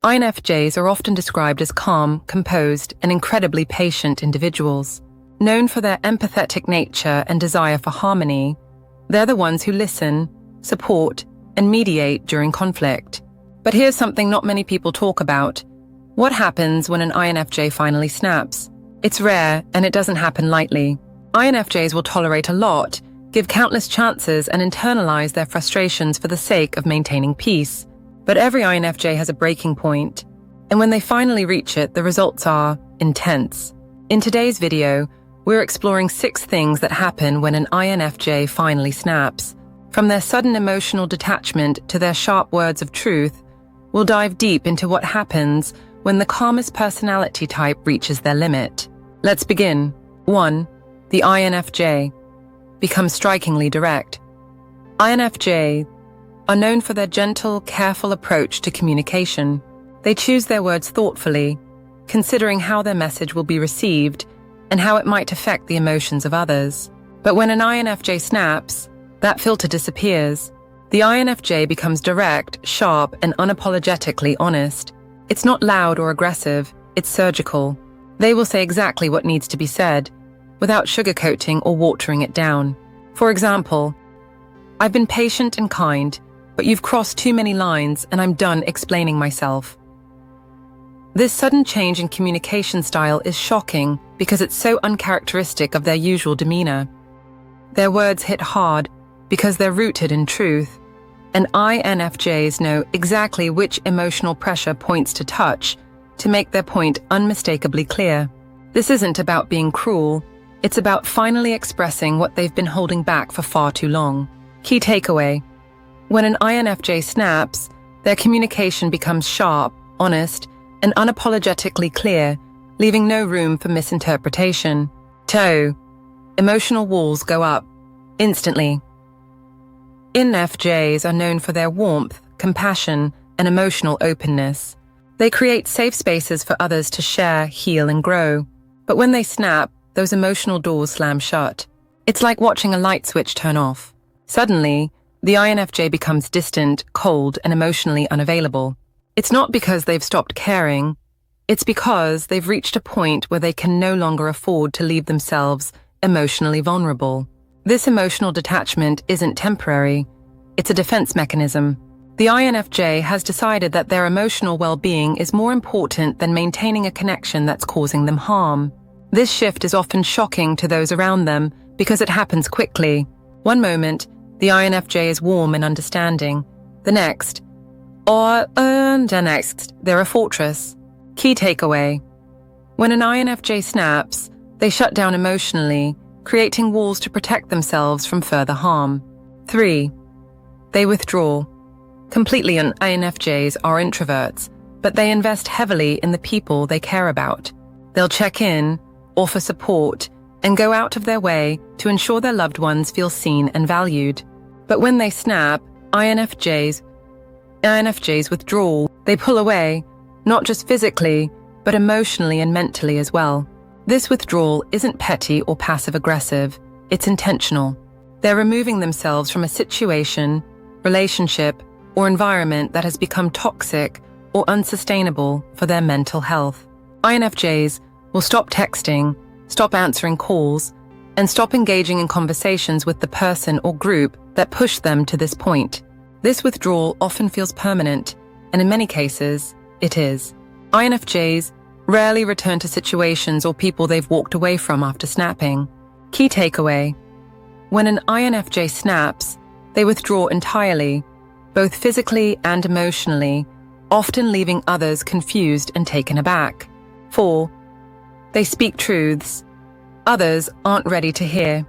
INFJs are often described as calm, composed, and incredibly patient individuals. Known for their empathetic nature and desire for harmony, they're the ones who listen, support, and mediate during conflict. But here's something not many people talk about. What happens when an INFJ finally snaps? It's rare, and it doesn't happen lightly. INFJs will tolerate a lot, give countless chances, and internalize their frustrations for the sake of maintaining peace. But every INFJ has a breaking point, and when they finally reach it, the results are intense. In today's video, we're exploring 6 things that happen when an INFJ finally snaps. From their sudden emotional detachment to their sharp words of truth, we'll dive deep into what happens when the calmest personality type reaches their limit. Let's begin. 1. The INFJ becomes strikingly direct. INFJ are known for their gentle, careful approach to communication. They choose their words thoughtfully, considering how their message will be received and how it might affect the emotions of others. But when an INFJ snaps, that filter disappears. The INFJ becomes direct, sharp, and unapologetically honest. It's not loud or aggressive, it's surgical. They will say exactly what needs to be said, without sugarcoating or watering it down. For example, "I've been patient and kind, but you've crossed too many lines and I'm done explaining myself." This sudden change in communication style is shocking because it's so uncharacteristic of their usual demeanor. Their words hit hard because they're rooted in truth, and INFJs know exactly which emotional pressure points to touch to make their point unmistakably clear. This isn't about being cruel, it's about finally expressing what they've been holding back for far too long. Key takeaway: when an INFJ snaps, their communication becomes sharp, honest, and unapologetically clear, leaving no room for misinterpretation. 2. Emotional walls go up instantly. INFJs are known for their warmth, compassion, and emotional openness. They create safe spaces for others to share, heal, and grow. But when they snap, those emotional doors slam shut. It's like watching a light switch turn off. Suddenly, the INFJ becomes distant, cold, and emotionally unavailable. It's not because they've stopped caring, it's because they've reached a point where they can no longer afford to leave themselves emotionally vulnerable. This emotional detachment isn't temporary, it's a defense mechanism. The INFJ has decided that their emotional well-being is more important than maintaining a connection that's causing them harm. This shift is often shocking to those around them because it happens quickly. One moment, the INFJ is warm and understanding. The next, they're a fortress. Key takeaway: when an INFJ snaps, they shut down emotionally, creating walls to protect themselves from further harm. 3. They withdraw. Completely INFJs are introverts, but they invest heavily in the people they care about. They'll check in, offer support, and go out of their way to ensure their loved ones feel seen and valued. But when they snap, INFJs withdraw. They pull away, not just physically, but emotionally and mentally as well. This withdrawal isn't petty or passive-aggressive, it's intentional. They're removing themselves from a situation, relationship, or environment that has become toxic or unsustainable for their mental health. INFJs will stop texting, stop answering calls, and stop engaging in conversations with the person or group that pushed them to this point. This withdrawal often feels permanent, and in many cases, it is. INFJs rarely return to situations or people they've walked away from after snapping. Key takeaway: when an INFJ snaps, they withdraw entirely, both physically and emotionally, often leaving others confused and taken aback. 4. They speak truths others aren't ready to hear.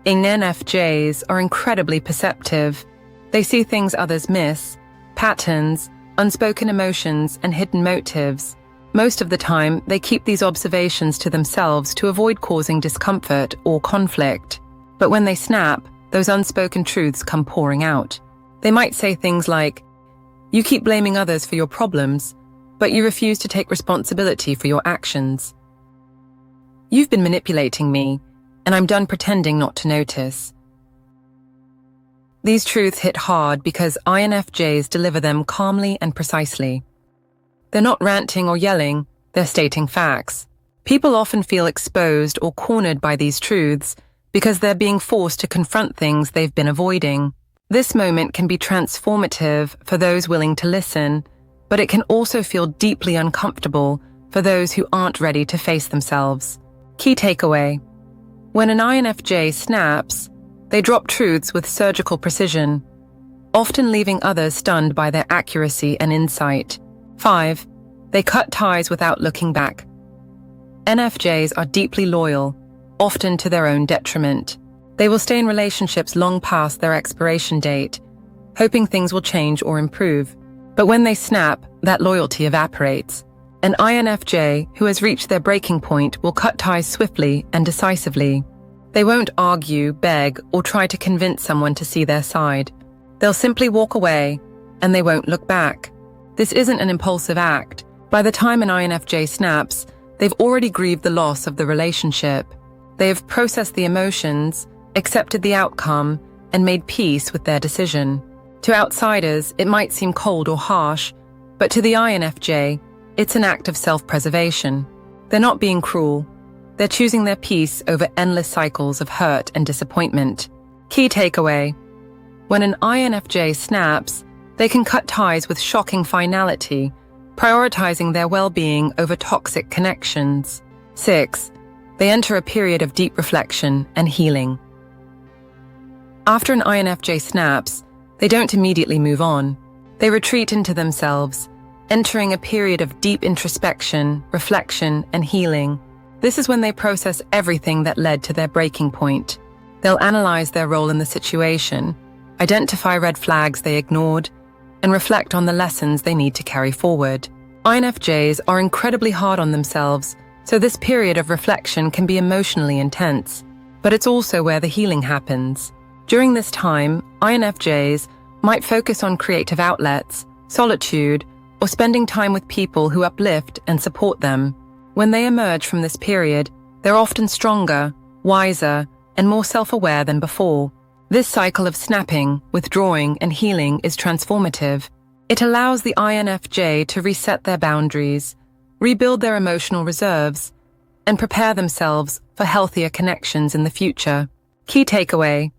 INFJs are incredibly perceptive. They see things others miss, patterns, unspoken emotions, and hidden motives. Most of the time, they keep these observations to themselves to avoid causing discomfort or conflict. But when they snap, those unspoken truths come pouring out. They might say things like, "You keep blaming others for your problems, but you refuse to take responsibility for your actions. You've been manipulating me, and I'm done pretending not to notice." These truths hit hard because INFJs deliver them calmly and precisely. They're not ranting or yelling, they're stating facts. People often feel exposed or cornered by these truths because they're being forced to confront things they've been avoiding. This moment can be transformative for those willing to listen, but it can also feel deeply uncomfortable for those who aren't ready to face themselves. Key takeaway: when an INFJ snaps, they drop truths with surgical precision, often leaving others stunned by their accuracy and insight. 5. They cut ties without looking back. NFJs are deeply loyal, often to their own detriment. They will stay in relationships long past their expiration date, hoping things will change or improve. But when they snap, that loyalty evaporates. An INFJ who has reached their breaking point will cut ties swiftly and decisively. They won't argue, beg, or try to convince someone to see their side. They'll simply walk away, and they won't look back. This isn't an impulsive act. By the time an INFJ snaps, they've already grieved the loss of the relationship. They have processed the emotions, accepted the outcome, and made peace with their decision. To outsiders, it might seem cold or harsh, but to the INFJ, it's an act of self-preservation. They're not being cruel. They're choosing their peace over endless cycles of hurt and disappointment. Key takeaway: when an INFJ snaps, they can cut ties with shocking finality, prioritizing their well-being over toxic connections. 6. They enter a period of deep reflection and healing. After an INFJ snaps, they don't immediately move on. They retreat into themselves, entering a period of deep introspection, reflection, and healing. This is when they process everything that led to their breaking point. They'll analyze their role in the situation, identify red flags they ignored, and reflect on the lessons they need to carry forward. INFJs are incredibly hard on themselves, so this period of reflection can be emotionally intense. But it's also where the healing happens. During this time, INFJs might focus on creative outlets, solitude, or spending time with people who uplift and support them. When they emerge from this period, they're often stronger, wiser, and more self-aware than before. This cycle of snapping, withdrawing, and healing is transformative. It allows the INFJ to reset their boundaries, rebuild their emotional reserves, and prepare themselves for healthier connections in the future. Key takeaway: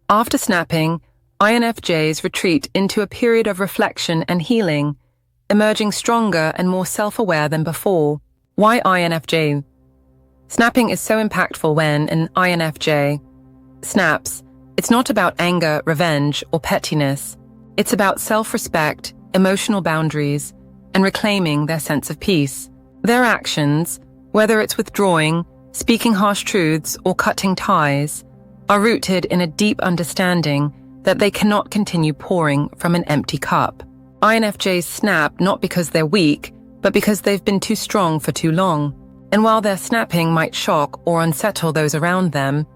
after snapping, INFJs retreat into a period of reflection and healing, emerging stronger and more self-aware than before. Why INFJ? Snapping is so impactful. When an INFJ snaps, it's not about anger, revenge, or pettiness. It's about self-respect, emotional boundaries, and reclaiming their sense of peace. Their actions, whether it's withdrawing, speaking harsh truths, or cutting ties, are rooted in a deep understanding that they cannot continue pouring from an empty cup. INFJs snap not because they're weak, but because they've been too strong for too long. And while their snapping might shock or unsettle those around them,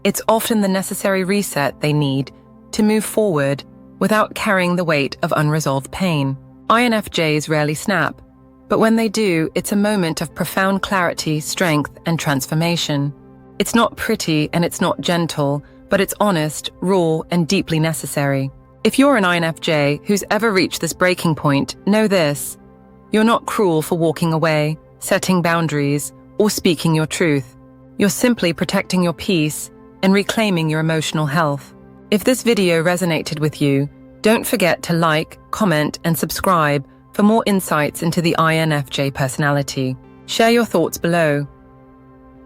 it's often the necessary reset they need to move forward without carrying the weight of unresolved pain. INFJs rarely snap, but when they do, it's a moment of profound clarity, strength, and transformation. It's not pretty and it's not gentle, but it's honest, raw, and deeply necessary. If you're an INFJ who's ever reached this breaking point, know this: you're not cruel for walking away, setting boundaries, or speaking your truth. You're simply protecting your peace and reclaiming your emotional health. If this video resonated with you, don't forget to like, comment, and subscribe for more insights into the INFJ personality. Share your thoughts below.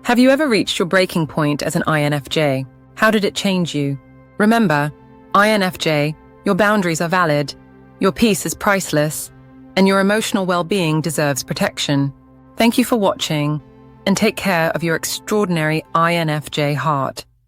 Have you ever reached your breaking point as an INFJ? How did it change you? Remember, INFJ, your boundaries are valid, your peace is priceless, and your emotional well-being deserves protection. Thank you for watching, and take care of your extraordinary INFJ heart.